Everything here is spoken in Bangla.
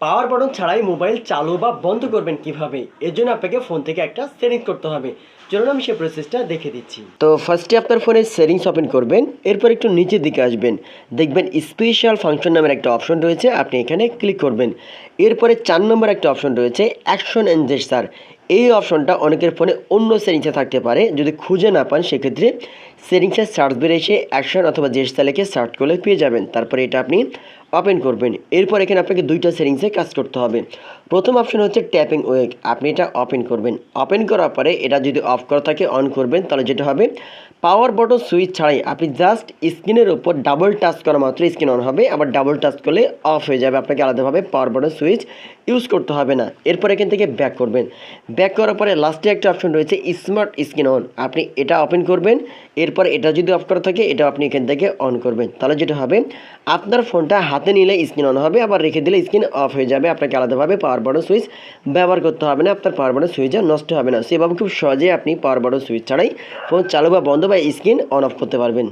পাওয়ার বাটন ছাড়াই মোবাইল চালু বা বন্ধ করবেন কিভাবে, এর জন্য আপনাকে ফোন থেকে একটা সেটিংস করতে হবে। চলুন আমি সেই প্রসেসটা দেখে দিচ্ছি। তো ফার্স্টে আপনার ফোনের সেটিংস ওপেন করবেন, এরপর একটু নিচের দিকে আসবেন, দেখবেন স্পেশাল ফাংশন নামের একটা অপশন রয়েছে, আপনি এখানে ক্লিক করবেন। এরপরে 4 নম্বর একটা অপশন রয়েছে অ্যাকশন অ্যান্ড জেস্টার। এই অপশনটা অনেকের ফোনে অন্য সেটিংসে থাকতে পারে, যদি খুঁজে না পান সেক্ষেত্রে সেটিংসের সার্চ বের এসে অ্যাকশন অথবা জেস্টার লিখে সার্চ করলে পেয়ে যাবেন। তারপরে এটা আপনি ওপেন করবেন। এরপর এখানে আপনাকে দুইটা সেটিংসে কাজ করতে হবে। প্রথম অপশন হচ্ছে ট্যাপিং ওয়েক, আপনি এটা ওপেন করবেন। ওপেন করার পরে এটা যদি অফ করা থাকে অন করবেন, তাহলে যেটা হবে পাওয়ার বটন সুইচ ছাড়াই আপনি জাস্ট স্ক্রিনের উপর ডাবল টাচ করা মাত্র স্ক্রিন অন হবে, আবার ডাবল টাচ করলে অফ হয়ে যাবে। আপনাকে আলাদাভাবে পাওয়ার বটন সুইচ ইউজ করতে হবে না। এরপর এখান থেকে ব্যাক করবেন। ব্যাক করার পরে লাস্টে একটা অপশন রয়েছে স্মার্ট স্ক্রিন অন, আপনি এটা ওপেন করবেন। এরপর এটা যদি অফ করা থাকে এটা আপনি এখান থেকে অন করবেন, তাহলে যেটা হবে আপনার ফোনটা হাতে নিলে স্ক্রিন অন হবে, আবার রেখে দিলে স্ক্রিন অফ হয়ে যাবে। আপনাকে আলাদাভাবে পাওয়ার বাটন সুইচ ব্যবহার করতে হবে না, আপনার পাওয়ার বাটন সুইচ আর নষ্ট হবে না। সেভাবে খুব সহজেই আপনি পাওয়ার বাটন সুইচ ছাড়াই ফোন চালু বা বন্ধ বা স্ক্রিন অন অফ করতে পারবেন।